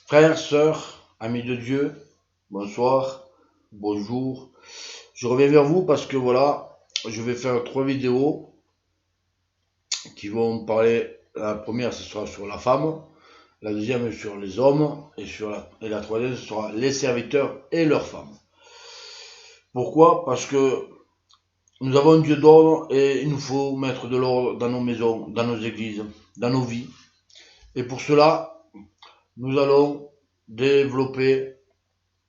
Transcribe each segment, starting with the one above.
Frères, sœurs, amis de Dieu, bonsoir, bonjour. Je reviens vers vous parce que voilà, je vais faire 3 vidéos qui vont parler. La première, ce sera sur la femme, la deuxième sur les hommes et la troisième, ce sera les serviteurs et leurs femmes. Pourquoi? Parce que nous avons un Dieu d'ordre et il nous faut mettre de l'ordre dans nos maisons, dans nos églises, dans nos vies. Et pour cela, nous allons développer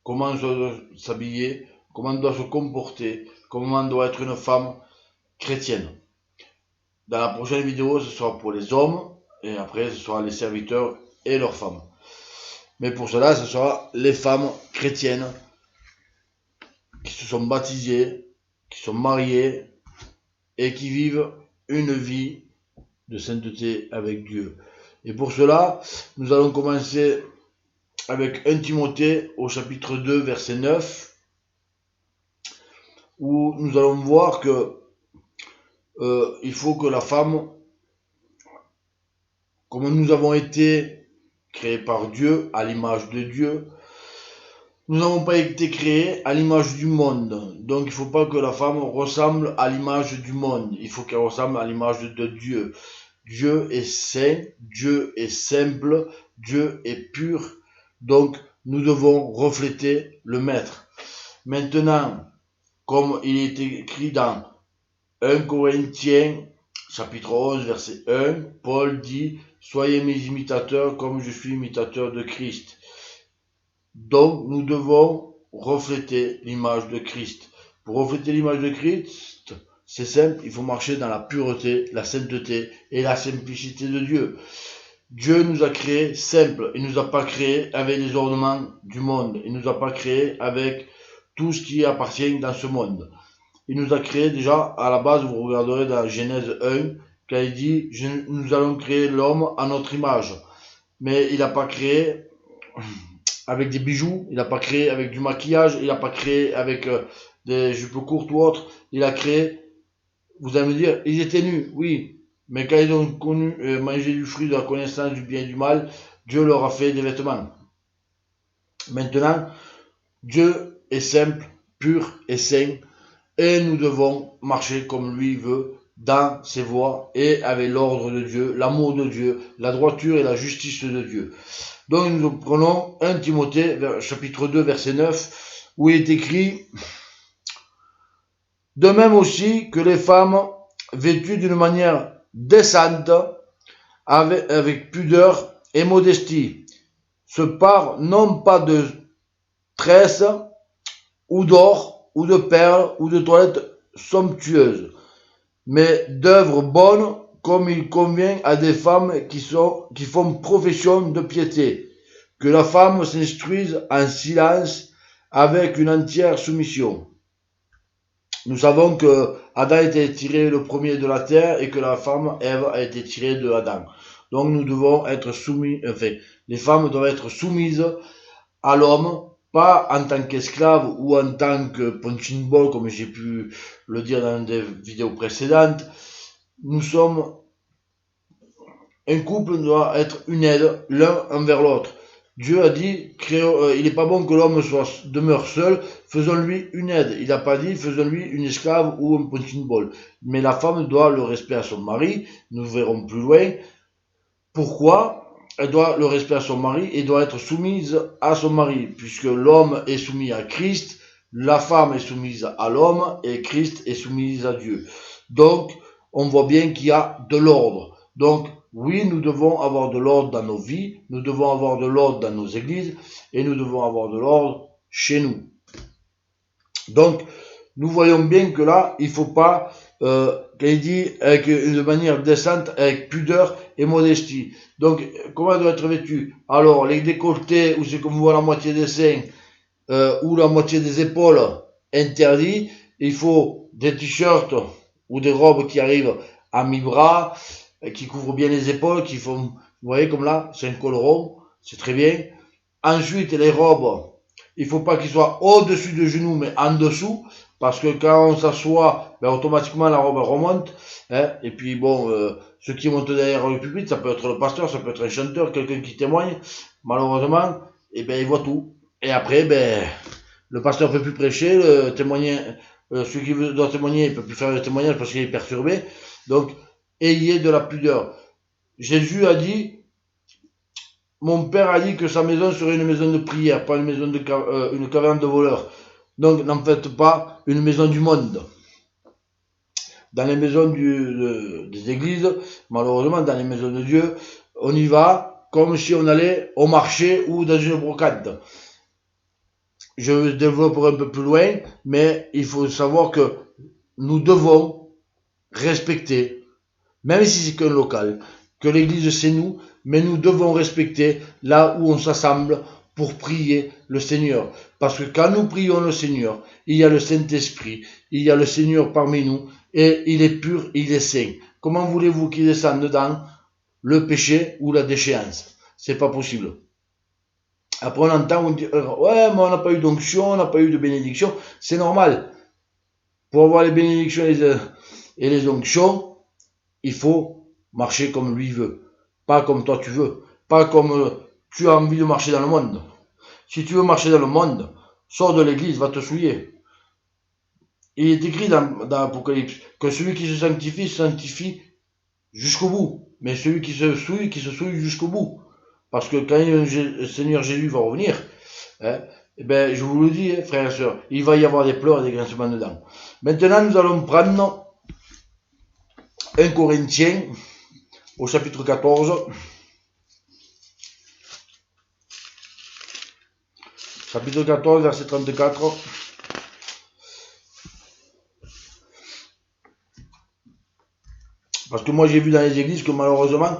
comment on doit s'habiller, comment on doit se comporter, comment on doit être une femme chrétienne. Dans la prochaine vidéo, ce sera pour les hommes, et après, ce sera les serviteurs et leurs femmes. Mais pour cela, ce sera les femmes chrétiennes qui se sont baptisées, qui sont mariées, et qui vivent une vie de sainteté avec Dieu. Et pour cela, nous allons commencer avec 1 Timothée au chapitre 2, verset 9, où nous allons voir que il faut que la femme, comme nous avons été créés par Dieu, à l'image de Dieu, nous n'avons pas été créés à l'image du monde. Donc il ne faut pas que la femme ressemble à l'image du monde. Il faut qu'elle ressemble à l'image de Dieu. Dieu est saint, Dieu est simple, Dieu est pur. Donc nous devons refléter le Maître. Maintenant, comme il est écrit dans 1 Corinthiens, chapitre 11, verset 1, Paul dit « Soyez mes imitateurs comme je suis imitateur de Christ ». Donc, nous devons refléter l'image de Christ. Pour refléter l'image de Christ, c'est simple, il faut marcher dans la pureté, la sainteté et la simplicité de Dieu. Dieu nous a créés simples, il ne nous a pas créés avec les ornements du monde, il ne nous a pas créés avec tout ce qui appartient dans ce monde. Il nous a créés déjà, à la base, vous regarderez dans Genèse 1, quand il dit « Nous allons créer l'homme à notre image ». Mais il n'a pas créé avec des bijoux, il n'a pas créé avec du maquillage, il n'a pas créé avec des jupes courtes ou autres. Il a créé, vous allez me dire, ils étaient nus, oui. Mais quand ils ont mangé du fruit de la connaissance du bien et du mal, Dieu leur a fait des vêtements. Maintenant, Dieu est simple, pur et saint. Et nous devons marcher comme lui veut, dans ses voies et avec l'ordre de Dieu, l'amour de Dieu, la droiture et la justice de Dieu. Donc nous prenons 1 Timothée, chapitre 2, verset 9, où il est écrit « De même aussi que les femmes vêtues d'une manière décente, avec pudeur et modestie, se parent non pas de tresses ou d'or, ou de perles, ou de toilettes somptueuses, mais d'œuvres bonnes, comme il convient à des femmes qui font profession de piété. Que la femme s'instruise en silence, avec une entière soumission. » Nous savons que Adam a été tiré le premier de la terre et que la femme, Ève, a été tirée de Adam. Donc nous devons être soumis, les femmes doivent être soumises à l'homme, pas en tant qu'esclave ou en tant que punching ball, comme j'ai pu le dire dans des vidéos précédentes. Nous sommes, un couple doit être une aide l'un envers l'autre. Dieu a dit, il n'est pas bon que l'homme demeure seul, faisons-lui une aide. Il n'a pas dit, faisons-lui une esclave ou un punching ball. Mais la femme doit le respect à son mari, nous verrons plus loin. Pourquoi ? Elle doit le respect à son mari et doit être soumise à son mari, puisque l'homme est soumis à Christ, la femme est soumise à l'homme et Christ est soumise à Dieu. Donc, on voit bien qu'il y a de l'ordre. Donc, oui, nous devons avoir de l'ordre dans nos vies, nous devons avoir de l'ordre dans nos églises et nous devons avoir de l'ordre chez nous. Donc, nous voyons bien que là, il ne faut pas, qu'il dit avec une manière décente, avec pudeur et modestie. Donc, comment elle doit être vêtue? Alors, les décolletés, où c'est qu'on voit la moitié des seins, ou la moitié des épaules, interdit. Il faut des t-shirts ou des robes qui arrivent à mi-bras, qui couvrent bien les épaules, qui font, vous voyez comme là, c'est un col rond, c'est très bien. Ensuite, les robes, il ne faut pas qu'ils soient au-dessus de genoux, mais en dessous, parce que quand on s'assoit, ben, automatiquement la robe remonte, hein, et puis bon, ceux qui montent derrière le pupitre, ça peut être le pasteur, ça peut être un chanteur, quelqu'un qui témoigne, malheureusement, et ben il voit tout. Et après, ben, le pasteur peut plus prêcher, le témoigner, celui qui doit témoigner, il peut plus faire le témoignage parce qu'il est perturbé. Donc, ayez de la pudeur. Jésus a dit, mon père a dit que sa maison serait une maison de prière, pas une maison de une caverne de voleurs. Donc n'en faites pas une maison du monde. Dans les maisons des églises, malheureusement, dans les maisons de Dieu, on y va comme si on allait au marché ou dans une brocante. Je développerai un peu plus loin, mais il faut savoir que nous devons respecter, même si c'est qu'un local, que l'église c'est nous, mais nous devons respecter là où on s'assemble pour prier le Seigneur. Parce que quand nous prions le Seigneur, il y a le Saint-Esprit, il y a le Seigneur parmi nous, et il est pur, il est saint. Comment voulez-vous qu'il descende dans le péché ou la déchéance? C'est pas possible. Après on entend, on dit, ouais, mais on n'a pas eu d'onction, on n'a pas eu de bénédiction. C'est normal. Pour avoir les bénédictions et les onctions, il faut marcher comme lui veut. Pas comme toi tu veux. Pas comme tu as envie de marcher dans le monde. Si tu veux marcher dans le monde, sors de l'église, va te souiller. Il est écrit dans l'Apocalypse que celui qui se sanctifie jusqu'au bout. Mais celui qui se souille jusqu'au bout. Parce que quand le Seigneur Jésus va revenir, hein, eh ben, je vous le dis, hein, frères et sœurs, il va y avoir des pleurs et des grincements de dents. Maintenant, nous allons prendre 1 Corinthiens au chapitre 14. Chapitre 14, verset 34. Parce que moi j'ai vu dans les églises que malheureusement,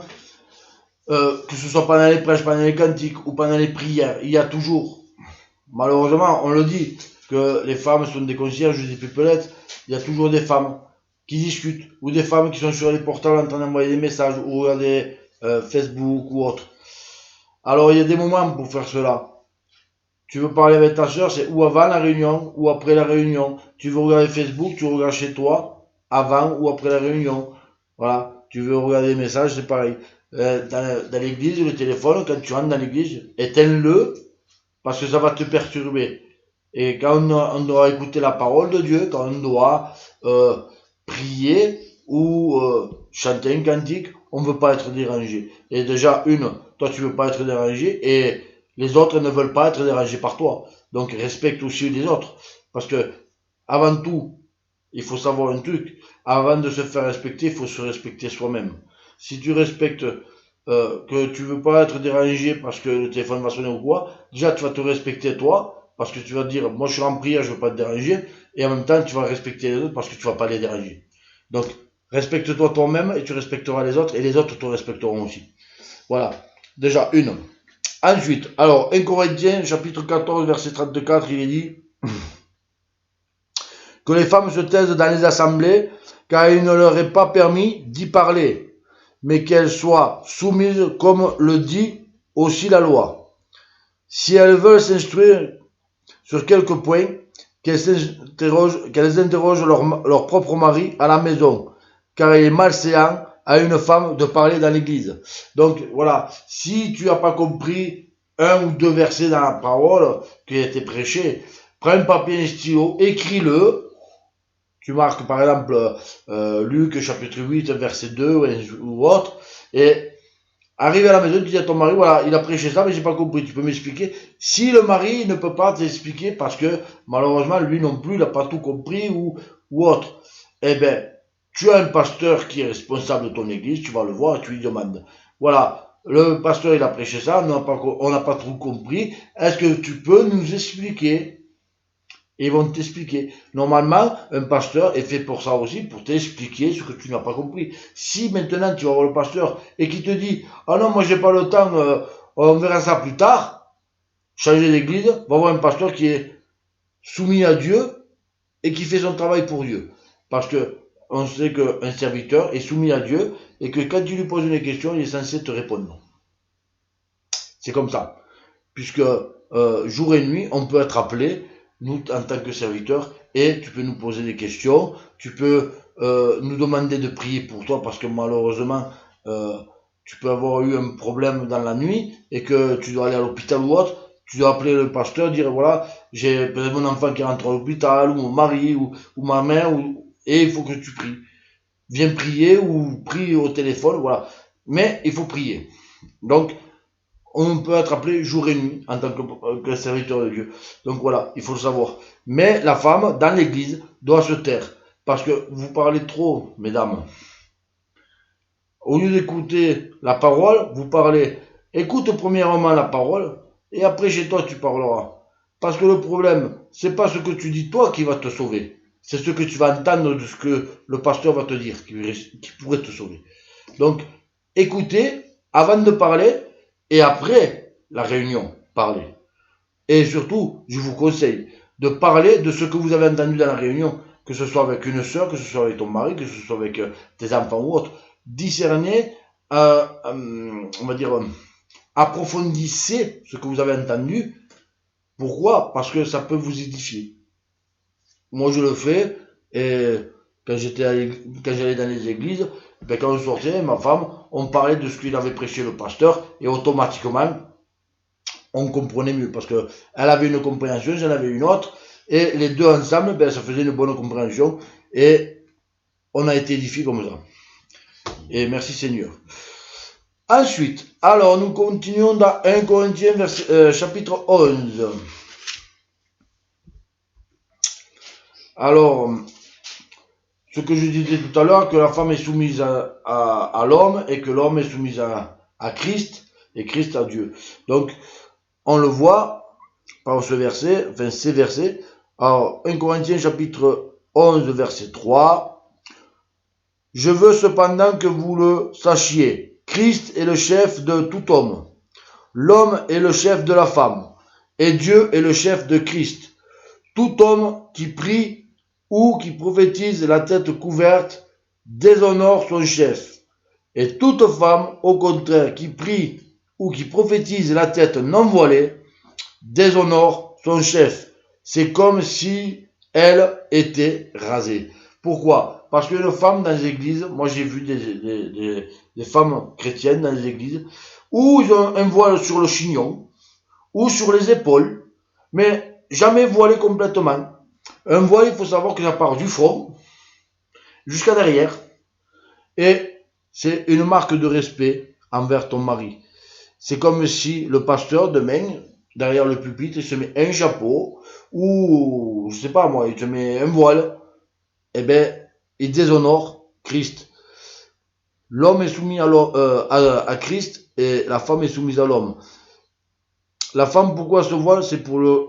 que ce soit pendant les prêches, pendant les cantiques ou pendant les prières, il y a toujours, malheureusement, on le dit, que les femmes sont des concierges, des pipelettes, il y a toujours des femmes qui discutent, ou des femmes qui sont sur les portables en train d'envoyer des messages, ou regarder Facebook ou autre. Alors il y a des moments pour faire cela. Tu veux parler avec ta soeur, c'est ou avant la réunion, ou après la réunion. Tu veux regarder Facebook, tu regardes chez toi, avant ou après la réunion. Voilà, tu veux regarder les messages, c'est pareil. Dans l'église, le téléphone, quand tu rentres dans l'église, éteins-le, parce que ça va te perturber. Et quand on doit écouter la parole de Dieu, quand on doit prier ou chanter un cantique, on ne veut pas être dérangé. Et déjà, toi tu veux pas être dérangé, et les autres ne veulent pas être dérangés par toi. Donc respecte aussi les autres. Parce que, avant tout, il faut savoir un truc. Avant de se faire respecter, il faut se respecter soi-même. Si tu respectes que tu veux pas être dérangé parce que le téléphone va sonner ou quoi, déjà tu vas te respecter toi, parce que tu vas te dire, moi je suis en prière, je veux pas te déranger, et en même temps tu vas respecter les autres parce que tu vas pas les déranger. Donc, respecte-toi toi-même et tu respecteras les autres, et les autres te respecteront aussi. Voilà. Déjà, une. Ensuite, alors, 1 Corinthiens, chapitre 14, verset 34, il est dit que les femmes se taisent dans les assemblées, car il ne leur est pas permis d'y parler, mais qu'elles soient soumises comme le dit aussi la loi. Si elles veulent s'instruire sur quelques points, qu'elles interrogent leur propre mari à la maison, car il est malséant à une femme de parler dans l'église. Donc voilà, si tu n'as pas compris un ou deux versets dans la parole qui a été prêché, prends un papier et un stylo, écris-le. Tu marques par exemple Luc chapitre 8 verset 2 ou autre, et arrive à la maison, tu dis à ton mari, voilà, il a prêché ça, mais j'ai pas compris, tu peux m'expliquer? Si le mari ne peut pas t'expliquer parce que malheureusement lui non plus il n'a pas tout compris ou autre, eh ben tu as un pasteur qui est responsable de ton église, tu vas le voir et tu lui demandes, voilà, le pasteur il a prêché ça, on n'a pas trop compris, est-ce que tu peux nous expliquer? Et ils vont t'expliquer. Normalement, un pasteur est fait pour ça aussi, pour t'expliquer ce que tu n'as pas compris. Si maintenant tu vas voir le pasteur et qu'il te dit, ah non, moi j'ai pas le temps, on verra ça plus tard, changer d'église, va voir un pasteur qui est soumis à Dieu et qui fait son travail pour Dieu. Parce que on sait qu'un serviteur est soumis à Dieu et que quand tu lui poses une question, il est censé te répondre. C'est comme ça. Puisque jour et nuit, on peut être appelé, nous en tant que serviteurs, et tu peux nous poser des questions, tu peux nous demander de prier pour toi parce que malheureusement tu peux avoir eu un problème dans la nuit et que tu dois aller à l'hôpital ou autre, tu dois appeler le pasteur, dire voilà, j'ai peut-être mon enfant qui rentre à l'hôpital, ou mon mari, ou ma mère, et il faut que tu pries. Viens prier ou prie au téléphone, voilà. Mais il faut prier. Donc, on peut être appelé jour et nuit en tant que serviteur de Dieu. Donc voilà, il faut le savoir. Mais la femme, dans l'église, doit se taire. Parce que vous parlez trop, mesdames. Au lieu d'écouter la parole, vous parlez. Écoute premièrement la parole, et après chez toi tu parleras. Parce que le problème, c'est pas ce que tu dis toi qui va te sauver. C'est ce que tu vas entendre de ce que le pasteur va te dire, qui pourrait te sauver. Donc, écoutez avant de parler, et après la réunion, parlez. Et surtout, je vous conseille de parler de ce que vous avez entendu dans la réunion, que ce soit avec une sœur, que ce soit avec ton mari, que ce soit avec tes enfants ou autre. Discernez, on va dire, approfondissez ce que vous avez entendu. Pourquoi? Parce que ça peut vous édifier. Moi, je le fais, et quand j'allais dans les églises, ben, quand on sortait, ma femme, on parlait de ce qu'il avait prêché le pasteur, et automatiquement, on comprenait mieux, parce que elle avait une compréhension, j'en avais une autre, et les deux ensemble, ben, ça faisait une bonne compréhension, et on a été édifiés comme ça. Et merci Seigneur. Ensuite, alors nous continuons dans 1 Corinthiens chapitre 11. Alors, ce que je disais tout à l'heure, que la femme est soumise à l'homme et que l'homme est soumis à Christ et Christ à Dieu. Donc, on le voit par ce verset, enfin ces versets. Alors, 1 Corinthiens chapitre 11, verset 3. Je veux cependant que vous le sachiez. Christ est le chef de tout homme. L'homme est le chef de la femme. Et Dieu est le chef de Christ. Tout homme qui prie ou qui prophétise la tête couverte déshonore son chef. Et toute femme, au contraire, qui prie ou qui prophétise la tête non voilée, déshonore son chef. C'est comme si elle était rasée. Pourquoi? Parce qu'une femme dans les églises, moi j'ai vu des femmes chrétiennes dans les églises, où ils ont un voile sur le chignon, ou sur les épaules, mais jamais voilé complètement. Un voile, il faut savoir que ça part du front jusqu'à derrière, et c'est une marque de respect envers ton mari. C'est comme si le pasteur, demain, derrière le pupitre, il se met un chapeau, ou, je sais pas moi, il se met un voile, eh ben, il déshonore Christ. L'homme est soumis à Christ, et la femme est soumise à l'homme. La femme, pourquoi se voile? C'est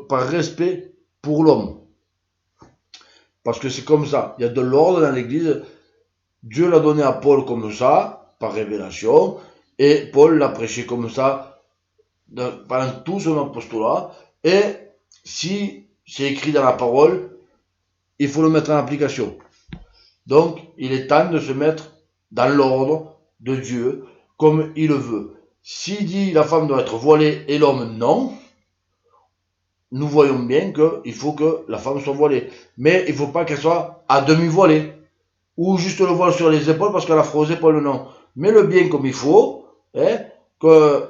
par respect pour l'homme. Parce que c'est comme ça. Il y a de l'ordre dans l'église. Dieu l'a donné à Paul comme ça, par révélation, et Paul l'a prêché comme ça pendant tout son apostolat. Et si c'est écrit dans la parole, il faut le mettre en application. Donc, il est temps de se mettre dans l'ordre de Dieu, comme il le veut. S'il dit la femme doit être voilée et l'homme non, nous voyons bien qu'il faut que la femme soit voilée. Mais il ne faut pas qu'elle soit à demi voilée. Ou juste le voile sur les épaules parce qu'elle a frosé épaules, non. Mets-le bien comme il faut, hein, que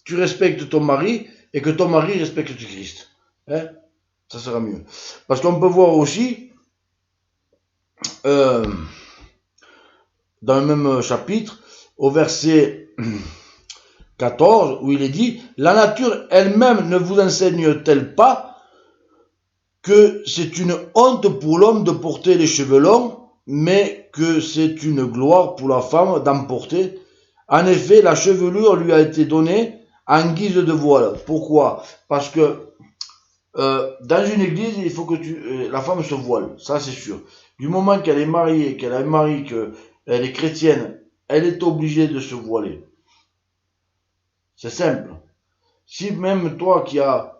tu respectes ton mari et que ton mari respecte Christ. Hein, ça sera mieux. Parce qu'on peut voir aussi, dans le même chapitre, au verset 14, où il est dit, la nature elle-même ne vous enseigne-t-elle pas que c'est une honte pour l'homme de porter les cheveux longs, mais que c'est une gloire pour la femme d'en porter? En effet, la chevelure lui a été donnée en guise de voile. Pourquoi? Parce que dans une église, il faut que la femme se voile, ça c'est sûr. Du moment qu'elle est mariée, qu'elle a un mari, qu'elle est chrétienne, elle est obligée de se voiler. C'est simple. Si même toi qui a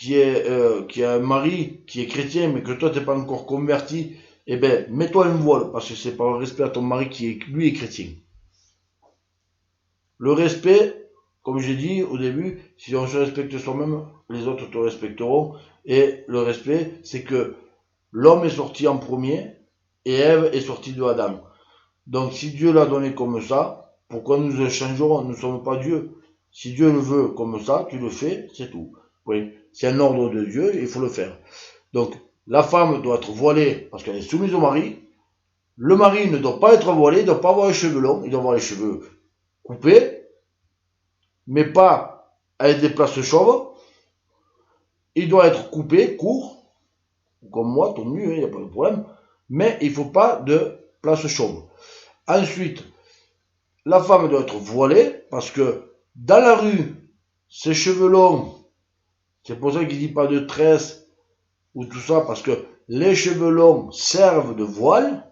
un mari qui est chrétien, mais que toi t'es pas encore converti, eh ben mets-toi un voile, parce que c'est par respect à ton mari qui lui est chrétien. Le respect, comme j'ai dit au début, si on se respecte soi-même, les autres te respecteront. Et le respect, c'est que l'homme est sorti en premier et Ève est sortie de Adam. Donc si Dieu l'a donné comme ça, pourquoi nous le changerons? Nous ne sommes pas Dieu. Si Dieu le veut comme ça, tu le fais, c'est tout. Oui, c'est un ordre de Dieu, il faut le faire. Donc la femme doit être voilée parce qu'elle est soumise au mari. Le mari ne doit pas être voilé, il ne doit pas avoir les cheveux longs, il doit avoir les cheveux coupés, mais pas avec des places chauves. Il doit être coupé, court, comme moi, tout nu, il n'y a pas de problème, mais il ne faut pas de places chauves. Ensuite, la femme doit être voilée, parce que dans la rue, ses cheveux longs, c'est pour ça qu'il ne dit pas de tresse ou tout ça, parce que les cheveux longs servent de voile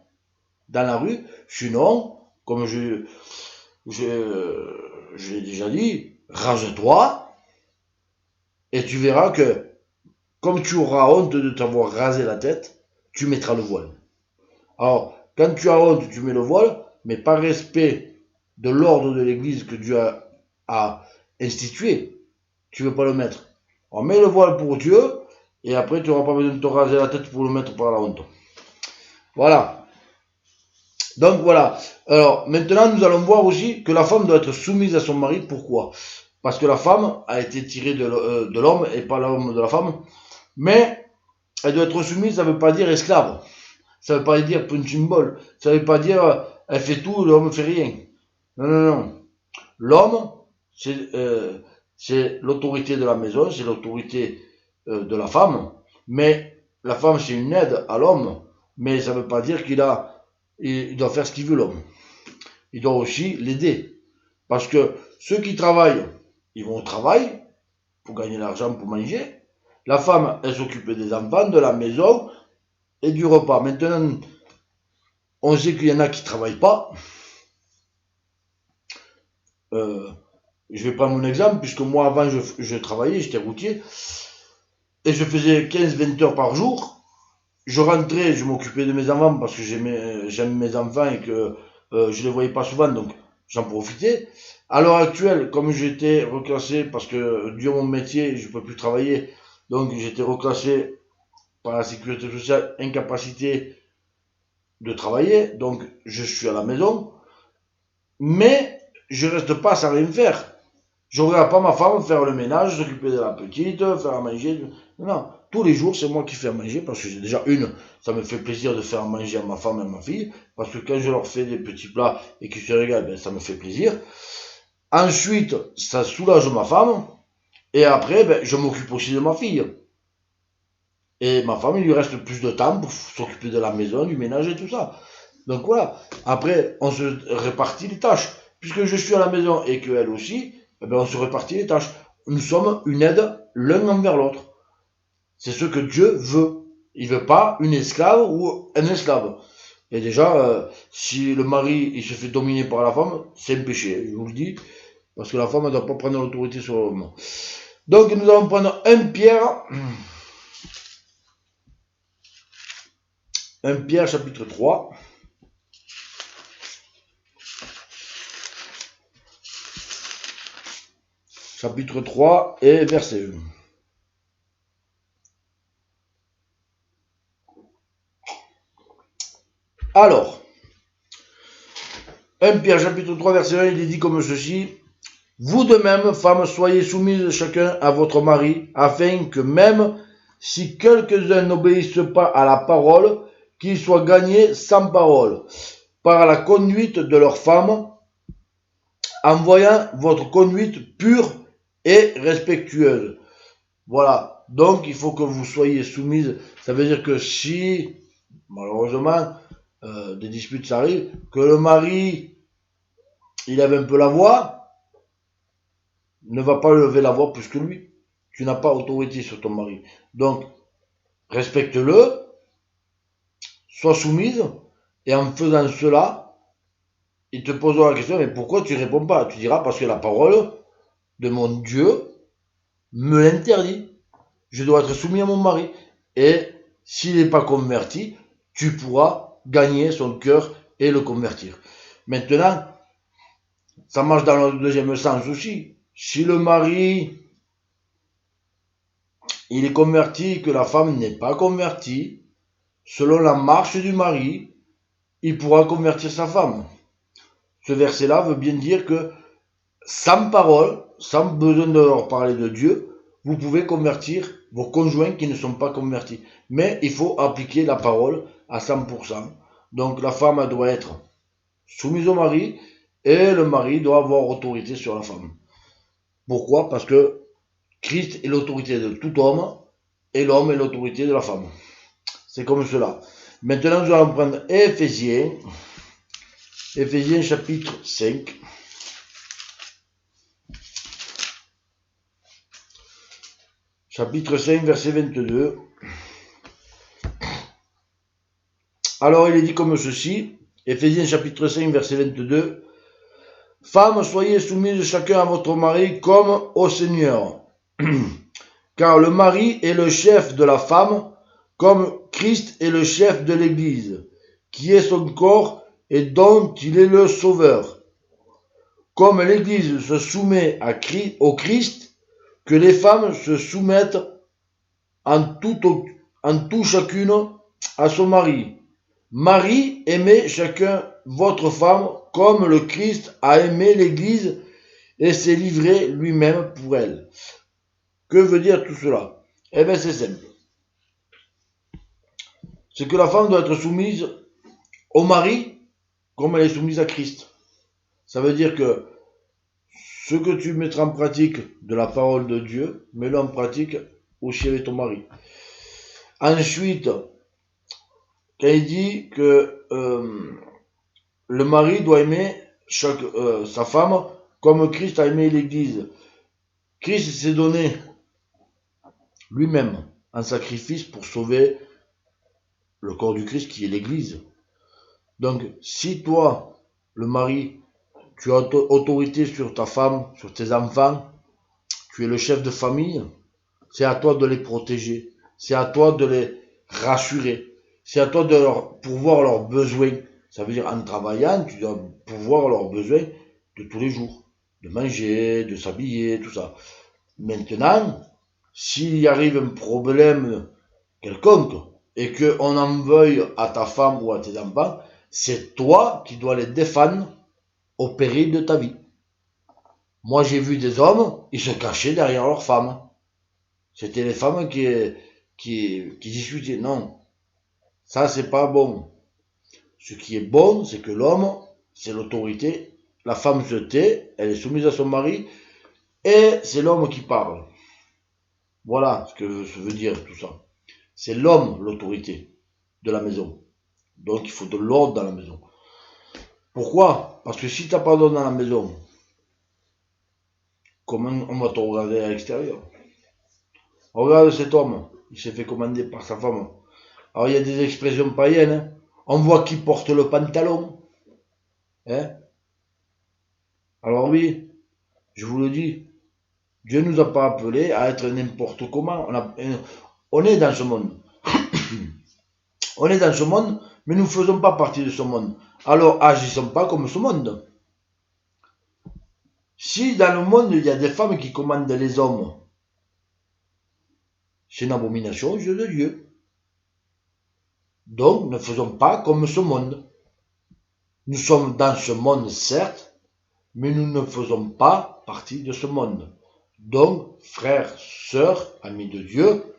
dans la rue, sinon, comme je l'ai déjà dit, rase-toi, et tu verras que, comme tu auras honte de t'avoir rasé la tête, tu mettras le voile. Alors, quand tu as honte, tu mets le voile, mais par respect de l'ordre de l'Église que Dieu a institué, tu ne veux pas le mettre. On met le voile pour Dieu, et après tu n'auras pas besoin de te raser la tête pour le mettre par la honte. Voilà. Donc voilà. Alors maintenant nous allons voir aussi que la femme doit être soumise à son mari. Pourquoi? Parce que la femme a été tirée de l'homme et pas l'homme de la femme. Mais elle doit être soumise, ça ne veut pas dire esclave. Ça ne veut pas dire punching ball. Ça ne veut pas dire elle fait tout, l'homme ne fait rien. Non, non, non. L'homme, c'est l'autorité de la maison, c'est l'autorité de la femme. Mais la femme, c'est une aide à l'homme. Mais ça ne veut pas dire qu'il doit faire ce qu'il veut, l'homme. Il doit aussi l'aider. Parce que ceux qui travaillent, ils vont au travail pour gagner l'argent, pour manger. La femme, elle s'occupe des enfants, de la maison et du repas. Maintenant, on sait qu'il y en a qui ne travaillent pas. Je vais prendre mon exemple, puisque moi, avant, je travaillais, j'étais routier. Et je faisais 15-20 heures par jour. Je rentrais, je m'occupais de mes enfants parce que j'aime mes enfants et que je les voyais pas souvent, donc j'en profitais. À l'heure actuelle, comme j'étais reclassé parce que dû à mon métier, je peux plus travailler, donc j'étais reclassé par la sécurité sociale, incapacité de travailler, donc je suis à la maison, mais je reste pas sans rien faire. Je regarde pas ma femme faire le ménage, s'occuper de la petite, faire à manger. Non, tous les jours, c'est moi qui fais à manger parce que j'ai déjà ça me fait plaisir de faire à manger à ma femme et à ma fille parce que quand je leur fais des petits plats et qu'ils se régalent, ben, ça me fait plaisir. Ensuite, ça soulage ma femme et après, ben, je m'occupe aussi de ma fille. Et ma femme, il lui reste plus de temps pour s'occuper de la maison, du ménage et tout ça. Donc voilà. Après, on se répartit les tâches. Puisque je suis à la maison et qu'elle aussi, eh bien, on se répartit les tâches. Nous sommes une aide l'un envers l'autre. C'est ce que Dieu veut. Il veut pas une esclave ou un esclave. Et déjà, si le mari il se fait dominer par la femme, c'est un péché, je vous le dis. Parce que la femme ne doit pas prendre l'autorité sur l'homme. Donc nous allons prendre 1 Pierre. 1 Pierre chapitre 3. Chapitre 3 et verset 1. Alors, 1 Pierre chapitre 3 verset 1, il est dit comme ceci. Vous de même, femmes, soyez soumises chacun à votre mari, afin que même si quelques-uns n'obéissent pas à la parole, qu'ils soient gagnés sans parole, par la conduite de leurs femmes, en voyant votre conduite pure et respectueuse. Voilà, donc il faut que vous soyez soumises. Ça veut dire que si, malheureusement, des disputes arrivent, que le mari, il avait un peu la voix, ne va pas lever la voix plus que lui. Tu n'as pas autorité sur ton mari. Donc, respecte-le, sois soumise, et en faisant cela, il te posera la question, mais pourquoi tu ne réponds pas? Tu diras, parce que la parole de mon Dieu me l'interdit. Je dois être soumis à mon mari. Et s'il n'est pas converti, tu pourras gagner son cœur et le convertir. Maintenant, ça marche dans le deuxième sens aussi. Si le mari, il est converti, que la femme n'est pas convertie, selon la marche du mari, il pourra convertir sa femme. Ce verset-là veut bien dire que sans parole, sans besoin de leur parler de Dieu, vous pouvez convertir vos conjoints qui ne sont pas convertis. Mais il faut appliquer la parole à 100%. Donc la femme elle doit être soumise au mari et le mari doit avoir autorité sur la femme. Pourquoi? Parce que Christ est l'autorité de tout homme et l'homme est l'autorité de la femme. C'est comme cela. Maintenant, nous allons prendre Éphésiens chapitre 5. Chapitre 5, verset 22. Alors il est dit comme ceci, Éphésiens chapitre 5, verset 22. Femmes, soyez soumises chacun à votre mari comme au Seigneur. Car le mari est le chef de la femme, comme Christ est le chef de l'Église, qui est son corps et dont il est le sauveur. Comme l'Église se soumet au Christ, que les femmes se soumettent en tout chacune à son mari. Mari, aimez chacun votre femme comme le Christ a aimé l'Église et s'est livré lui-même pour elle. Que veut dire tout cela? Eh bien c'est simple. C'est que la femme doit être soumise au mari comme elle est soumise à Christ. Ça veut dire que ce que tu mettras en pratique de la parole de Dieu, mets-le en pratique aussi avec ton mari. Ensuite, quand il dit que le mari doit aimer sa femme comme Christ a aimé l'Église. Christ s'est donné lui-même en sacrifice pour sauver le corps du Christ qui est l'Église. Donc, si toi, le mari, tu as autorité sur ta femme, sur tes enfants, tu es le chef de famille, c'est à toi de les protéger, c'est à toi de les rassurer, c'est à toi de leur pourvoir leurs besoins. Ça veut dire en travaillant, tu dois pourvoir leurs besoins de tous les jours, de manger, de s'habiller, tout ça. Maintenant, s'il arrive un problème quelconque et qu'on en veuille à ta femme ou à tes enfants, c'est toi qui dois les défendre au péril de ta vie. Moi, j'ai vu des hommes, ils se cachaient derrière leurs femmes. C'était les femmes qui discutaient. Non, ça, c'est pas bon. Ce qui est bon, c'est que l'homme, c'est l'autorité. La femme se tait, elle est soumise à son mari, et c'est l'homme qui parle. Voilà ce que ça veut dire tout ça. C'est l'homme l'autorité de la maison. Donc il faut de l'ordre dans la maison. Pourquoi? Parce que si tu n'as pas d'ordre dans la maison, comment on va te regarder à l'extérieur? Regarde cet homme, il s'est fait commander par sa femme. Alors il y a des expressions païennes. Hein. On voit qui porte le pantalon. Hein? Alors oui, je vous le dis, Dieu ne nous a pas appelés à être n'importe comment. On est dans ce monde. On est dans ce monde, mais nous ne faisons pas partie de ce monde. Alors agissons pas comme ce monde. Si dans le monde il y a des femmes qui commandent les hommes, c'est une abomination aux yeux de Dieu. Donc ne faisons pas comme ce monde. Nous sommes dans ce monde certes, mais nous ne faisons pas partie de ce monde. Donc, frères, sœurs, amis de Dieu,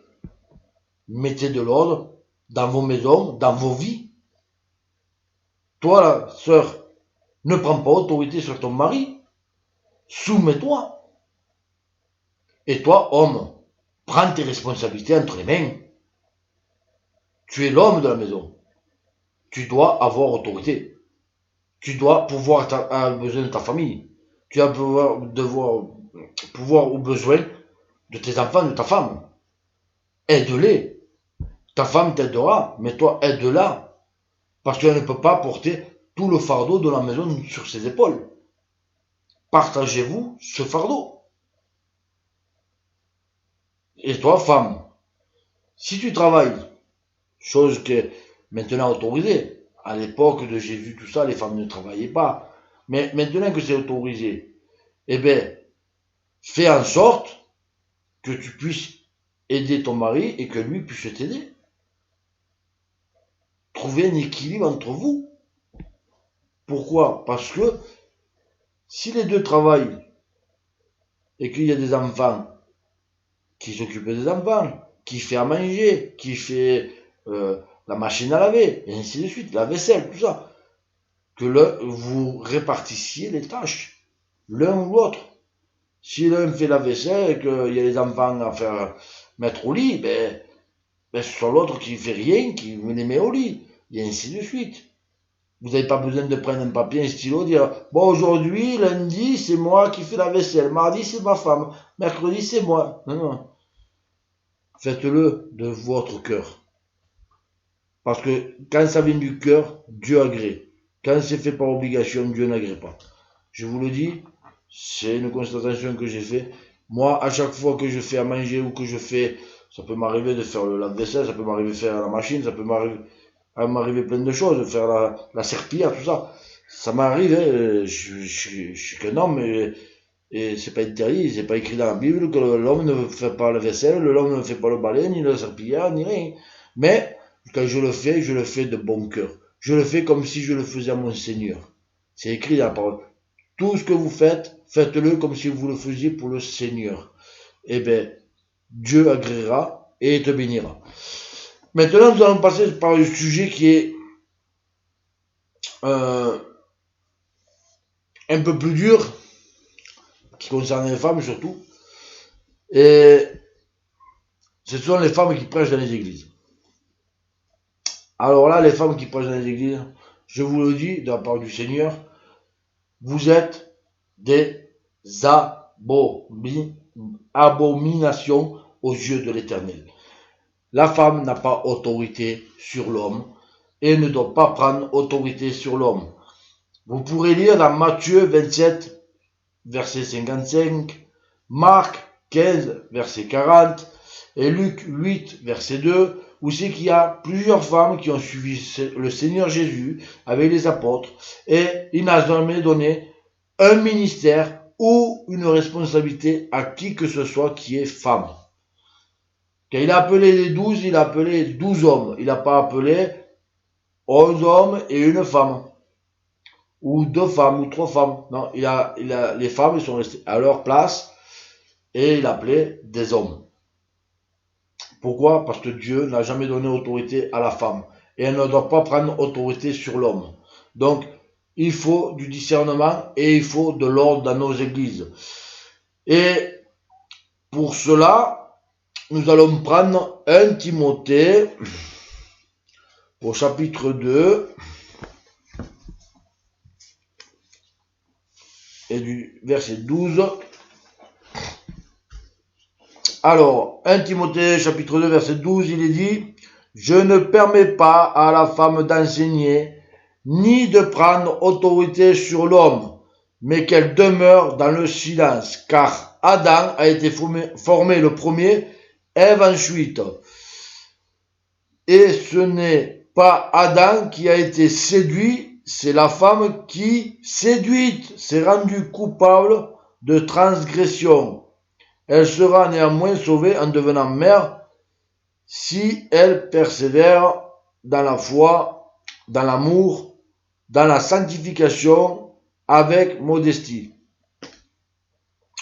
mettez de l'ordre dans vos maisons, dans vos vies. Toi, sœur, ne prends pas autorité sur ton mari. Soumets-toi. Et toi, homme, prends tes responsabilités entre les mains. Tu es l'homme de la maison. Tu dois avoir autorité. Tu dois pouvoir avoir besoin de ta famille. Tu dois pouvoir ou besoin de tes enfants, de ta femme. Aide-les. Ta femme t'aidera, mais toi, aide-la. Parce qu'elle ne peut pas porter tout le fardeau de la maison sur ses épaules. Partagez-vous ce fardeau. Et toi, femme, si tu travailles, chose qui est maintenant autorisée, à l'époque de Jésus, tout ça, les femmes ne travaillaient pas. Mais maintenant que c'est autorisé, eh bien, fais en sorte que tu puisses aider ton mari et que lui puisse t'aider. trouver un équilibre entre vous. Pourquoi? Parce que si les deux travaillent et qu'il y a des enfants, qui s'occupe des enfants, qui fait à manger, qui fait la machine à laver, et ainsi de suite, la vaisselle, tout ça, que vous répartissiez les tâches, l'un ou l'autre. Si l'un fait la vaisselle et qu'il y a les enfants à faire mettre au lit, ben ce soit l'autre qui fait rien, qui les met au lit, et ainsi de suite. Vous n'avez pas besoin de prendre un papier, un stylo, dire bon, aujourd'hui, lundi, c'est moi qui fais la vaisselle, mardi, c'est ma femme, mercredi, c'est moi. Non, non. Faites-le de votre cœur. Parce que quand ça vient du cœur, Dieu agrée. Quand c'est fait par obligation, Dieu n'agrée pas. Je vous le dis, c'est une constatation que j'ai faite. Moi, à chaque fois que je fais à manger ou que je fais, ça peut m'arriver de faire le lave-vaisselle, ça peut m'arriver de faire la machine, ça peut m'arriver plein de choses, de faire la serpillière, tout ça. Ça m'arrive, hein, je suis qu'un homme, et c'est pas interdit, c'est pas écrit dans la Bible que l'homme ne fait pas la vaisselle, l'homme ne fait pas le balai, ni la serpillière, ni rien. Mais, quand je le fais de bon cœur. Je le fais comme si je le faisais à mon Seigneur. C'est écrit dans la parole. Tout ce que vous faites, faites-le comme si vous le faisiez pour le Seigneur. Eh bien, Dieu agréera et te bénira. Maintenant, nous allons passer par un sujet qui est un peu plus dur, qui concerne les femmes surtout. Et ce sont les femmes qui prêchent dans les églises. Alors là, les femmes qui prêchent dans les églises, je vous le dis, de la part du Seigneur, vous êtes des abominations aux yeux de l'Éternel. La femme n'a pas autorité sur l'homme et ne doit pas prendre autorité sur l'homme. Vous pourrez lire dans Matthieu 27, verset 55, Marc 15, verset 40 et Luc 8, verset 2, où c'est qu'il y a plusieurs femmes qui ont suivi le Seigneur Jésus avec les apôtres et il n'a jamais donné un ministère ou une responsabilité à qui que ce soit qui est femme. Quand il a appelé les 12, il a appelé 12 hommes. Il n'a pas appelé 11 hommes et une femme. Ou 2 femmes, ou 3 femmes. Non, les femmes, ils sont restées à leur place et il appelait des hommes. Pourquoi? Parce que Dieu n'a jamais donné autorité à la femme. Et elle ne doit pas prendre autorité sur l'homme. Donc, il faut du discernement et il faut de l'ordre dans nos églises. Et pour cela, nous allons prendre 1 Timothée au chapitre 2 et du verset 12. Alors, 1 Timothée chapitre 2 verset 12, il est dit « Je ne permets pas à la femme d'enseigner, ni de prendre autorité sur l'homme, mais qu'elle demeure dans le silence, car Adam a été formé le premier, Ève ensuite. Et ce n'est pas Adam qui a été séduit, c'est la femme qui, séduite, s'est rendue coupable de transgression. Elle sera néanmoins sauvée en devenant mère si elle persévère dans la foi, dans l'amour, dans la sanctification, avec modestie.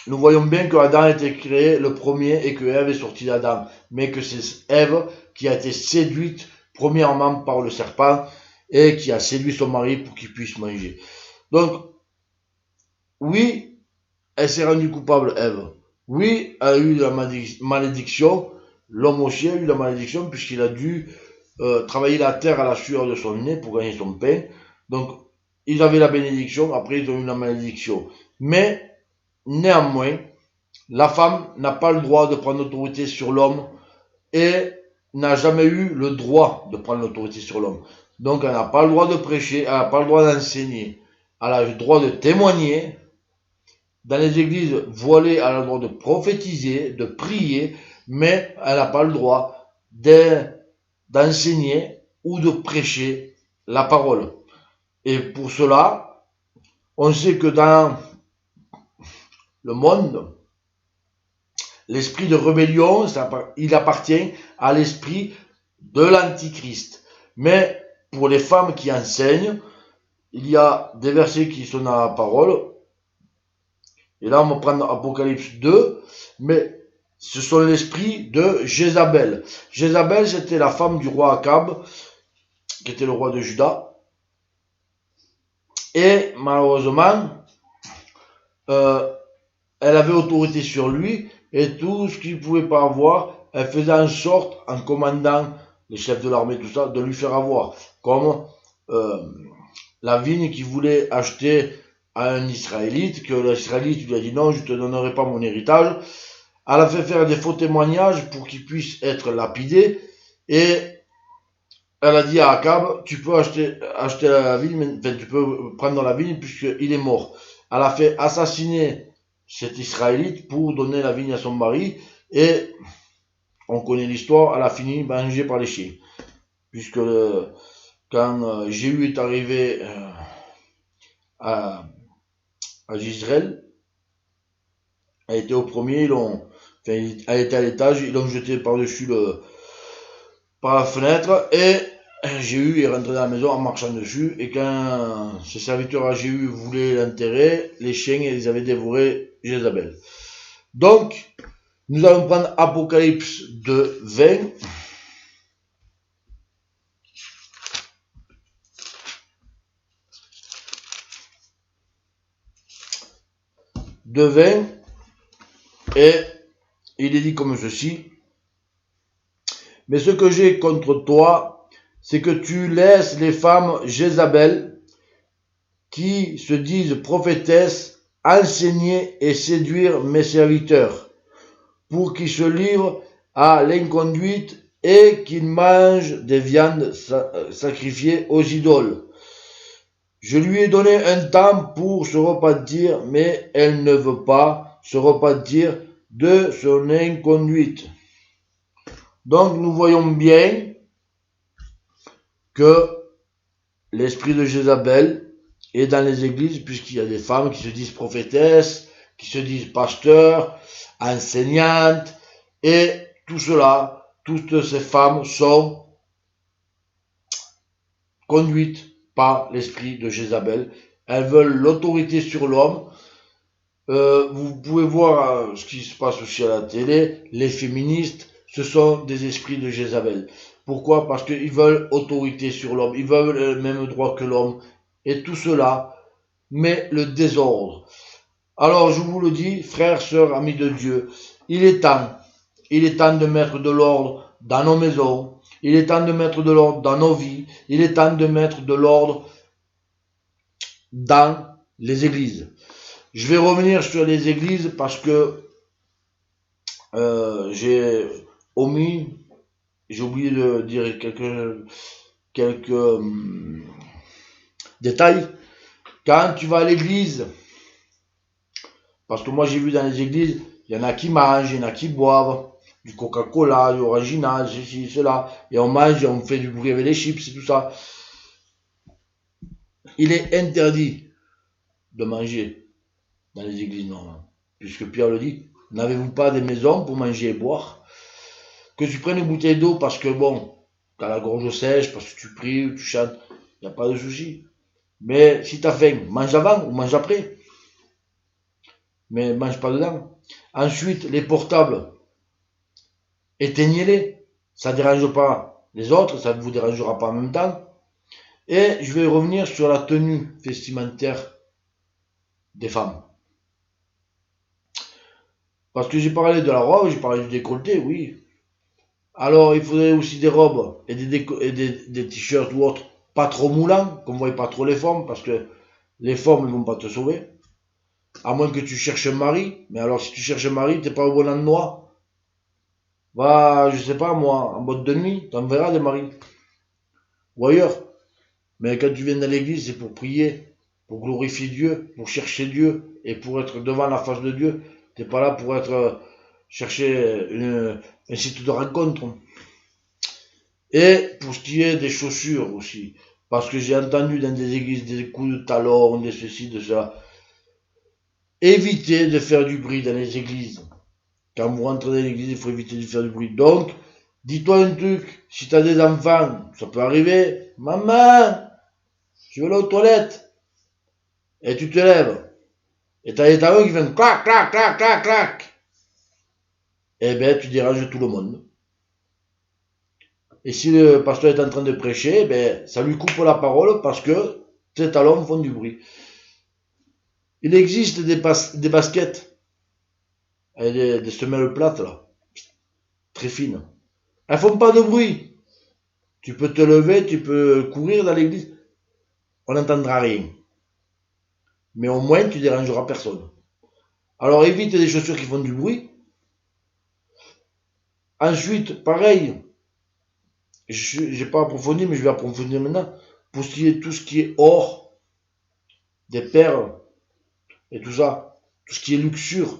Nous voyons bien que Adam a été créé le premier et que Ève est sortie d'Adam, mais que c'est Ève qui a été séduite premièrement par le serpent et qui a séduit son mari pour qu'il puisse manger. Donc, oui, elle s'est rendue coupable, Ève. Oui, elle a eu la malédiction, l'homme aussi a eu la malédiction puisqu'il a dû travailler la terre à la sueur de son nez pour gagner son pain. Donc, ils avaient la bénédiction, après ils ont eu la malédiction. Mais, néanmoins, la femme n'a pas le droit de prendre l'autorité sur l'homme et n'a jamais eu le droit de prendre l'autorité sur l'homme. Donc, elle n'a pas le droit de prêcher, elle n'a pas le droit d'enseigner, elle a le droit de témoigner. Dans les églises voilées, elle a le droit de prophétiser, de prier, mais elle n'a pas le droit d'enseigner ou de prêcher la parole. Et pour cela, on sait que dans le monde, l'esprit de rébellion, il appartient à l'esprit de l'Antichrist. Mais pour les femmes qui enseignent, il y a des versets qui sont dans la parole. Et là, on va prendre Apocalypse 2, mais ce sont l'esprit de Jézabel. Jézabel, c'était la femme du roi Akab, qui était le roi de Juda. Et malheureusement, elle avait autorité sur lui, et tout ce qu'il ne pouvait pas avoir, elle faisait en sorte, en commandant les chefs de l'armée, tout ça, de lui faire avoir. Comme la vigne qu'il voulait acheter à un Israélite, que l'Israélite lui a dit non, je ne te donnerai pas mon héritage. Elle a fait faire des faux témoignages pour qu'il puisse être lapidé, et elle a dit à Akab, tu peux acheter la vigne, mais, enfin, tu peux prendre la vigne puisqu'il est mort. Elle a fait assassiner cet Israélite pour donner la vigne à son mari, et on connaît l'histoire, elle a fini mangée par les chiens. Puisque quand Jéhu est arrivé à Israël, elle était au premier, elle était à l'étage, ils l'ont jeté par-dessus par la fenêtre, et Jéhu est rentré dans la maison en marchant dessus, et quand ses serviteurs à Jéhu voulaient l'enterrer, les chiens, ils avaient dévoré Jézabel. Donc, nous allons prendre Apocalypse 2, 20. De 20, et il est dit comme ceci. Mais ce que j'ai contre toi, c'est que tu laisses les femmes Jézabel, qui se disent prophétesses, enseigner et séduire mes serviteurs, pour qu'ils se livrent à l'inconduite et qu'ils mangent des viandes sacrifiées aux idoles. Je lui ai donné un temps pour se repentir, mais elle ne veut pas se repentir de son inconduite. Donc nous voyons bien que l'esprit de Jézabel est dans les églises, puisqu'il y a des femmes qui se disent prophétesses, qui se disent pasteurs, enseignantes, et tout cela, toutes ces femmes sont conduites par l'esprit de Jézabel. Elles veulent l'autorité sur l'homme. Vous pouvez voir ce qui se passe aussi à la télé, les féministes, ce sont des esprits de Jézabel. Pourquoi? Parce qu'ils veulent autorité sur l'homme, ils veulent le même droit que l'homme, et tout cela met le désordre. Alors je vous le dis, frères, sœurs, amis de Dieu, il est temps de mettre de l'ordre dans nos maisons, il est temps de mettre de l'ordre dans nos vies, il est temps de mettre de l'ordre dans les églises. Je vais revenir sur les églises parce que j'ai oublié de dire quelques détails. Quand tu vas à l'église, parce que moi j'ai vu dans les églises, il y en a qui mangent, il y en a qui boivent, du Coca-Cola, du Original, ceci, cela, et on mange, et on fait du bruit avec les chips et tout ça. Il est interdit de manger dans les églises normales, puisque Pierre le dit, n'avez-vous pas des maisons pour manger et boire? Que tu prennes une bouteille d'eau parce que bon, t'as la gorge sèche, parce que tu pries ou tu chantes, il n'y a pas de souci. Mais si t'as faim, mange avant ou mange après. Mais mange pas dedans. Ensuite, les portables, éteignez-les. Ça ne dérange pas les autres, ça ne vous dérangera pas en même temps. Et je vais revenir sur la tenue vestimentaire des femmes. Parce que j'ai parlé de la robe, j'ai parlé du décolleté, oui. Alors, il faudrait aussi des robes et des t-shirts ou autres pas trop moulants, qu'on ne voie pas trop les formes, parce que les formes ne vont pas te sauver. À moins que tu cherches un mari. Mais alors, si tu cherches un mari, t'es pas au bon endroit. Va, je sais pas moi, en boîte de nuit, t'en verras des maris. Ou ailleurs. Mais quand tu viens dans l'église, c'est pour prier, pour glorifier Dieu, pour chercher Dieu, et pour être devant la face de Dieu. T'es pas là pour être chercher un site de rencontre. Et pour ce qui est des chaussures aussi. Parce que j'ai entendu dans des églises des coups de talons, des ceci, de cela. Évitez de faire du bruit dans les églises. Quand vous rentrez dans l'église, il faut éviter de faire du bruit. Donc, Dis-toi un truc, si tu as des enfants, ça peut arriver. Maman, je vais aller aux toilettes. Et tu te lèves. Et t'as les talons qui viennent clac, clac, clac, clac, clac. Eh ben, tu déranges tout le monde. Et si le pasteur est en train de prêcher, ben, ça lui coupe la parole parce que tes talons font du bruit. Il existe des baskets, des semelles plates, là, très fines. Elles font pas de bruit. Tu peux te lever, tu peux courir dans l'église. On n'entendra rien. Mais au moins, tu dérangeras personne. Alors évite des chaussures qui font du bruit. Ensuite, pareil, j'ai pas approfondi, mais je vais approfondir maintenant. Pour tout ce qui est or, des perles et tout ça, tout ce qui est luxure,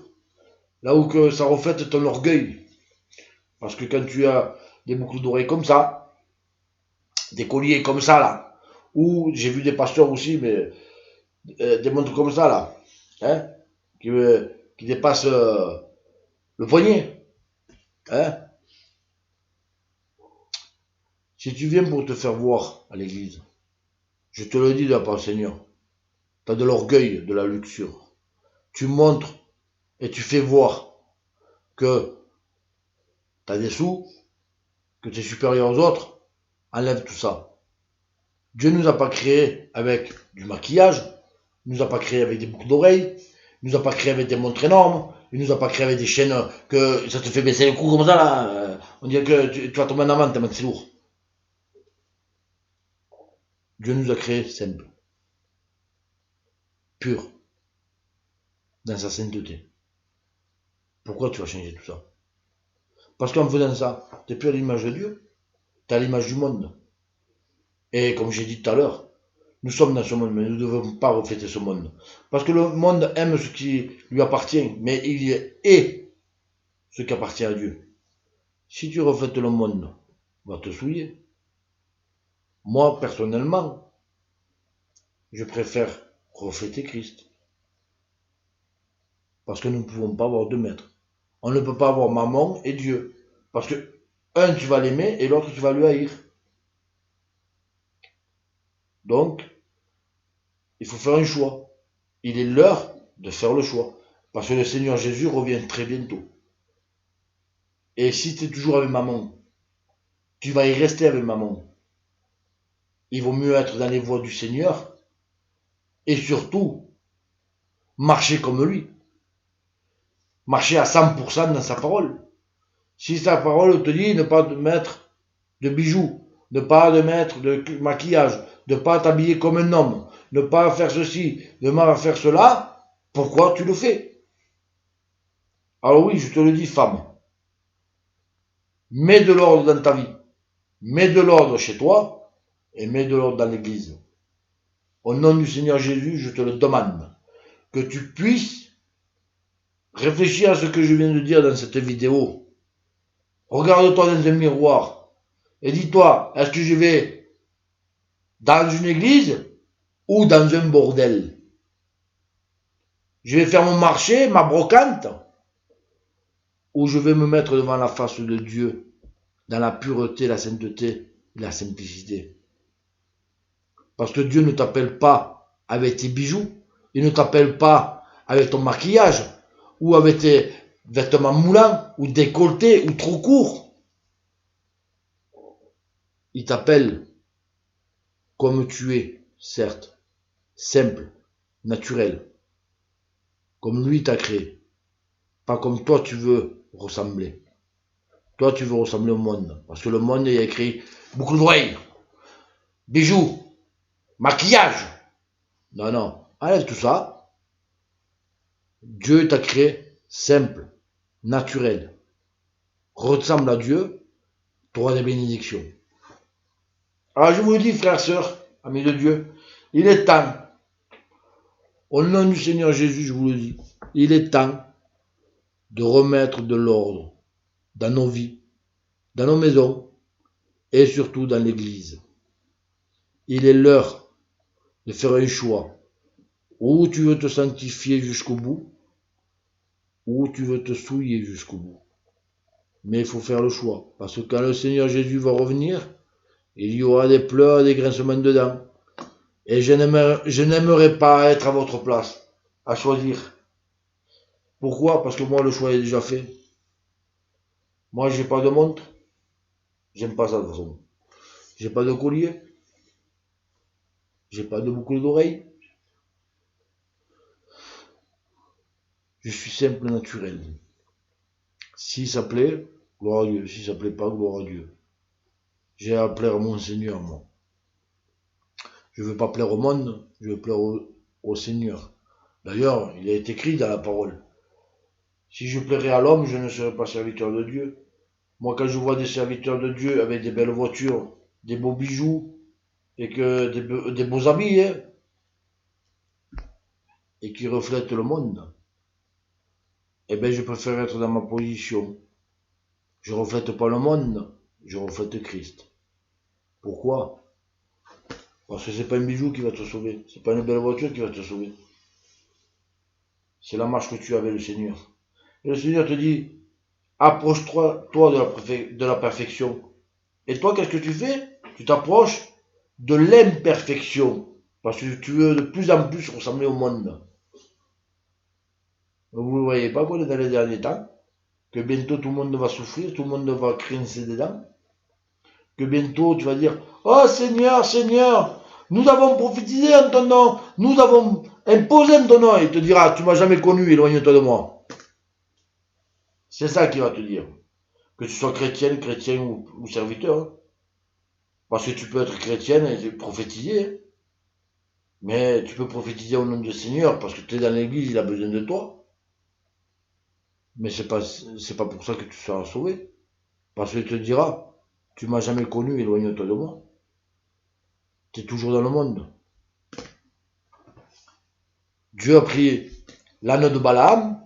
là où que ça reflète ton orgueil. Parce que quand tu as des boucles d'oreilles comme ça, des colliers comme ça là, ou j'ai vu des pasteurs aussi, mais des montres comme ça là, hein, qui dépassent le poignet, hein. Si tu viens pour te faire voir à l'église, je te le dis de la part du Seigneur, tu as de l'orgueil, de la luxure. Tu montres et tu fais voir que tu as des sous, que tu es supérieur aux autres, enlève tout ça. Dieu ne nous a pas créés avec du maquillage, il ne nous a pas créés avec des boucles d'oreilles, il ne nous a pas créés avec des montres énormes, il ne nous a pas créés avec des chaînes que ça te fait baisser le cou comme ça là. On dirait que tu vas tomber en avant tellement que c'est lourd. Dieu nous a créés simples, purs, dans sa sainteté. Pourquoi tu vas changer tout ça? Parce qu'en faisant ça, tu n'es plus à l'image de Dieu, tu es à l'image du monde. Et comme j'ai dit tout à l'heure, nous sommes dans ce monde, mais nous ne devons pas refléter ce monde. Parce que le monde aime ce qui lui appartient, mais il est ce qui appartient à Dieu. Si tu reflètes le monde, va te souiller. Moi, personnellement, je préfère refléter Christ. Parce que nous ne pouvons pas avoir deux maîtres. On ne peut pas avoir maman et Dieu. Parce que un, tu vas l'aimer et l'autre, tu vas lui haïr. Donc, il faut faire un choix. Il est l'heure de faire le choix. Parce que le Seigneur Jésus revient très bientôt. Et si tu es toujours avec maman, tu vas y rester avec maman. Il vaut mieux être dans les voies du Seigneur et surtout marcher comme lui. Marcher à 100% dans sa parole. Si sa parole te dit ne pas mettre de bijoux, ne pas mettre de maquillage, ne pas t'habiller comme un homme, ne pas faire ceci, ne pas faire cela, pourquoi tu le fais? Alors oui, je te le dis, femme, mets de l'ordre dans ta vie, mets de l'ordre chez toi et mets de l'ordre dans l'église. Au nom du Seigneur Jésus, je te le demande, que tu puisses réfléchir à ce que je viens de dire dans cette vidéo. Regarde-toi dans un miroir et dis-toi, est-ce que je vais dans une église ou dans un bordel? Je vais faire mon marché, ma brocante, ou je vais me mettre devant la face de Dieu dans la pureté, la sainteté et la simplicité. Parce que Dieu ne t'appelle pas avec tes bijoux, il ne t'appelle pas avec ton maquillage, ou avec tes vêtements moulants, ou décolletés, ou trop courts. Il t'appelle comme tu es, certes, simple, naturel, comme lui t'a créé, pas comme toi tu veux ressembler. Toi tu veux ressembler au monde, parce que le monde il a écrit boucle d'oreilles, bijoux, maquillage. Non, non, enlève tout ça. Dieu t'a créé simple, naturel. Ressemble à Dieu, tu auras des bénédictions. Alors je vous le dis, frères, sœurs, amis de Dieu, il est temps, au nom du Seigneur Jésus, je vous le dis, il est temps de remettre de l'ordre dans nos vies, dans nos maisons et surtout dans l'église. Il est l'heure de faire un choix. Ou tu veux te sanctifier jusqu'au bout, ou tu veux te souiller jusqu'au bout. Mais il faut faire le choix. Parce que quand le Seigneur Jésus va revenir, il y aura des pleurs et des grincements de dents. Et je n'aimerais pas être à votre place, à choisir. Pourquoi? Parce que moi, le choix est déjà fait. Moi, j'ai pas de montre. J'aime pas ça de toute façon. J'ai pas de collier. J'ai pas de boucle d'oreille. Je suis simple naturel. Si ça plaît, gloire à Dieu. Si ça plaît pas, gloire à Dieu. J'ai à plaire à mon Seigneur, moi. Je veux pas plaire au monde, je veux plaire au Seigneur. D'ailleurs, il est écrit dans la parole. Si je plairais à l'homme, je ne serais pas serviteur de Dieu. Moi, quand je vois des serviteurs de Dieu avec des belles voitures, des beaux bijoux, et que des beaux habits, hein, et qui reflètent le monde, eh ben, je préfère être dans ma position. Je reflète pas le monde, je reflète Christ. Pourquoi? Parce que c'est pas un bijou qui va te sauver, c'est pas une belle voiture qui va te sauver. C'est la marche que tu as avec le Seigneur. Et le Seigneur te dit, approche-toi de la perfection. Et toi, qu'est-ce que tu fais? Tu t'approches de l'imperfection. Parce que tu veux de plus en plus ressembler au monde. Vous ne voyez pas, vous, dans les derniers temps, que bientôt tout le monde va souffrir, tout le monde va grincer des dents. Que bientôt tu vas dire, oh Seigneur, Seigneur, nous avons prophétisé en ton nom, nous avons imposé en ton nom. Il te dira, tu m'as jamais connu, éloigne-toi de moi. C'est ça qu'il va te dire. Que tu sois chrétienne, chrétien ou serviteur. Hein. Parce que tu peux être chrétienne et prophétiser. Hein. Mais tu peux prophétiser au nom du Seigneur parce que tu es dans l'église, il a besoin de toi. Mais c'est pas pour ça que tu seras sauvé. Parce qu'il te dira, tu m'as jamais connu, éloigne-toi de moi. Tu es toujours dans le monde. Dieu a pris l'âne de Balaam,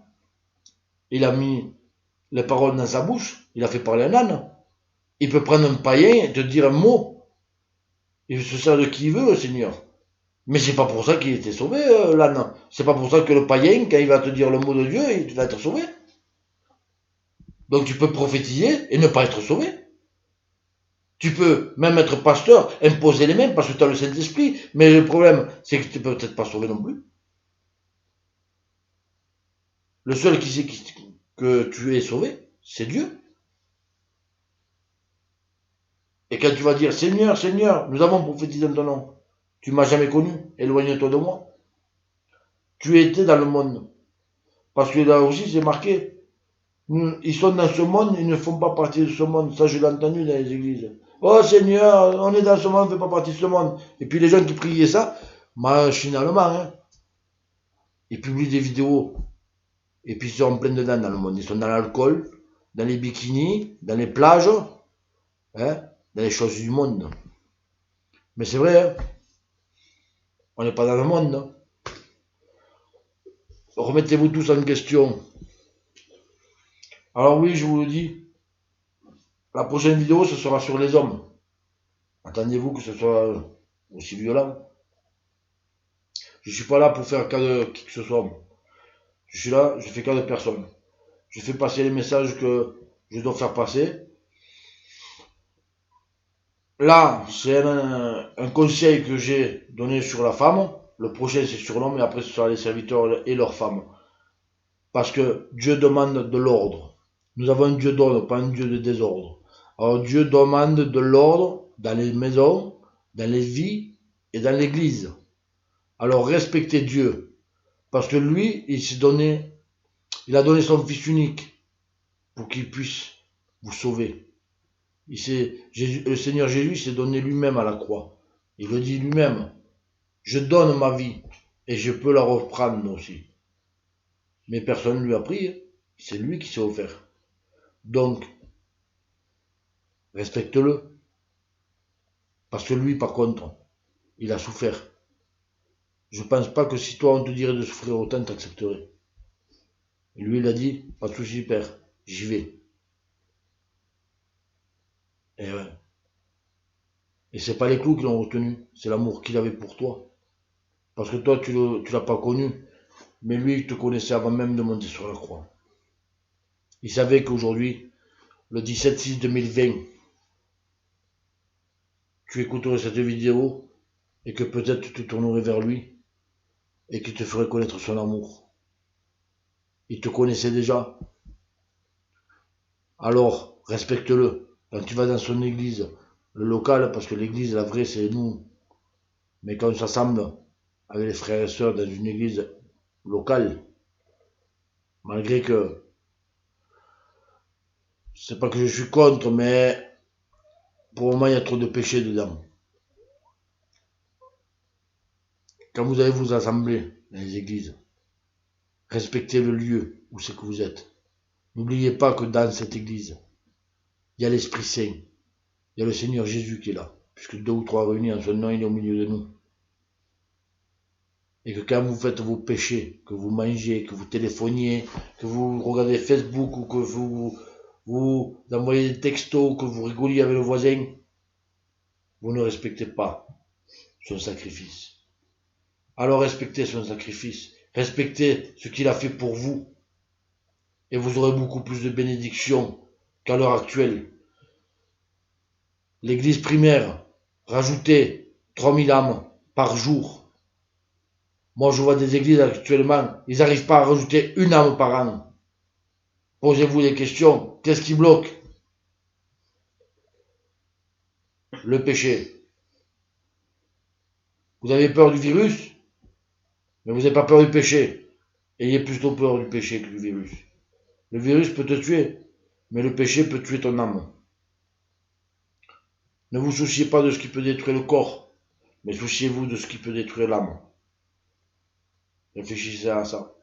il a mis les paroles dans sa bouche, il a fait parler un âne. Il peut prendre un païen et te dire un mot. Il se sert de qui il veut, le Seigneur. Mais c'est pas pour ça qu'il était sauvé, l'âne. C'est pas pour ça que le païen, quand il va te dire le mot de Dieu, il va être sauvé. Donc tu peux prophétiser et ne pas être sauvé. Tu peux même être pasteur, imposer les mains parce que tu as le Saint-Esprit, mais le problème, c'est que tu peux peut-être pas sauvé non plus. Le seul qui sait que tu es sauvé, c'est Dieu. Et quand tu vas dire, Seigneur, Seigneur, nous avons prophétisé en ton nom, tu m'as jamais connu, éloigne-toi de moi. Tu étais dans le monde. Parce que là aussi, c'est marqué, ils sont dans ce monde, ils ne font pas partie de ce monde. Ça, je l'ai entendu dans les églises. Oh Seigneur, on est dans ce monde, on ne fait pas partie de ce monde. Et puis les gens qui priaient ça, machinalement, hein, ils publient des vidéos. Et puis ils sont en plein dedans dans le monde. Ils sont dans l'alcool, dans les bikinis, dans les plages, hein, dans les choses du monde. Mais c'est vrai, hein, on n'est pas dans le monde. Hein. Remettez-vous tous en question. Alors oui, je vous le dis, la prochaine vidéo, ce sera sur les hommes. Attendez-vous que ce soit aussi violent. Je suis pas là pour faire cas de qui que ce soit. Je suis là, je fais cas de personne. Je fais passer les messages que je dois faire passer. Là, c'est un conseil que j'ai donné sur la femme. Le prochain, c'est sur l'homme, et après, ce sera les serviteurs et leurs femmes. Parce que Dieu demande de l'ordre. Nous avons un Dieu d'ordre, pas un Dieu de désordre. Alors Dieu demande de l'ordre dans les maisons, dans les vies et dans l'église. Alors respectez Dieu. Parce que lui, il a donné son Fils unique pour qu'il puisse vous sauver. Le Seigneur Jésus s'est donné lui-même à la croix. Il le dit lui-même. Je donne ma vie et je peux la reprendre aussi. Mais personne ne lui a pris. C'est lui qui s'est offert. Donc, respecte-le. Parce que lui, par contre, il a souffert. Je pense pas que si toi on te dirait de souffrir autant, t'accepterais. Et lui, il a dit, pas de soucis, père, j'y vais. Et ouais. Et c'est pas les clous qui l'ont retenu, c'est l'amour qu'il avait pour toi. Parce que toi, tu l'as pas connu, mais lui, il te connaissait avant même de monter sur la croix. Il savait qu'aujourd'hui, le 17/6/2020, tu écouterais cette vidéo et que peut-être tu te tournerais vers lui et qu'il te ferait connaître son amour. Il te connaissait déjà. Alors, respecte-le. Quand tu vas dans son église, le local, parce que l'église, la vraie, c'est nous. Mais quand on s'assemble avec les frères et sœurs dans une église locale, malgré que, c'est pas que je suis contre, mais pour le moment, il y a trop de péchés dedans. Quand vous allez vous assembler dans les églises, respectez le lieu où c'est que vous êtes. N'oubliez pas que dans cette église, il y a l'Esprit Saint, il y a le Seigneur Jésus qui est là, puisque 2 ou 3 réunis en son nom, il est au milieu de nous. Et que quand vous faites vos péchés, que vous mangez, que vous téléphoniez, que vous regardez Facebook ou que vous envoyez des textos, que vous rigoliez avec le voisin, vous ne respectez pas son sacrifice. Alors respectez son sacrifice, respectez ce qu'il a fait pour vous, et vous aurez beaucoup plus de bénédictions qu'à l'heure actuelle. L'église primaire rajoutait 3000 âmes par jour. Moi, je vois des églises actuellement, ils n'arrivent pas à rajouter une âme par an. Posez-vous des questions. Qu'est-ce qui bloque? Le péché. Vous avez peur du virus, mais vous n'avez pas peur du péché. Ayez plutôt peur du péché que du virus. Le virus peut te tuer, mais le péché peut tuer ton âme. Ne vous souciez pas de ce qui peut détruire le corps, mais souciez-vous de ce qui peut détruire l'âme. Réfléchissez à ça.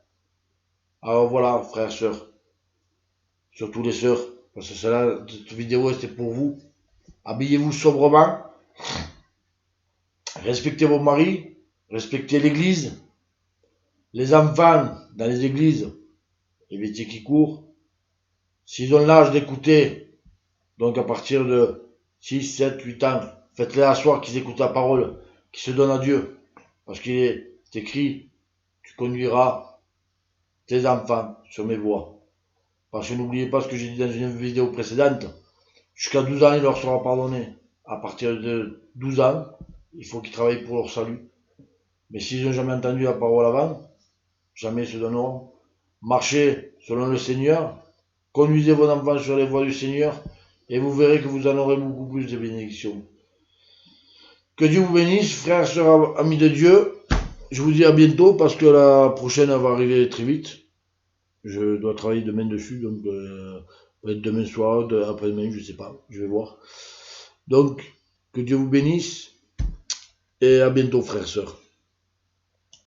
Alors voilà, frères, sœurs, surtout les sœurs, parce que cette vidéo c'était pour vous. Habillez-vous sobrement, respectez vos maris, respectez l'église, les enfants dans les églises, les métiers qui courent. S'ils ont l'âge d'écouter, donc à partir de 6, 7, 8 ans, faites-les asseoir qu'ils écoutent la parole, qu'ils se donnent à Dieu. Parce qu'il est écrit, tu conduiras tes enfants sur mes voies. Parce que n'oubliez pas ce que j'ai dit dans une vidéo précédente, jusqu'à 12 ans, il leur sera pardonné. À partir de 12 ans, il faut qu'ils travaillent pour leur salut. Mais s'ils n'ont jamais entendu la parole avant, jamais ils se donneront. Marchez selon le Seigneur, conduisez vos enfants sur les voies du Seigneur, et vous verrez que vous en aurez beaucoup plus de bénédictions. Que Dieu vous bénisse, frères, sœurs, amis de Dieu. Je vous dis à bientôt, parce que la prochaine va arriver très vite. Je dois travailler demain dessus, donc peut-être demain soir, après-demain, je sais pas, je vais voir. Donc, que Dieu vous bénisse, et à bientôt, frères, sœurs.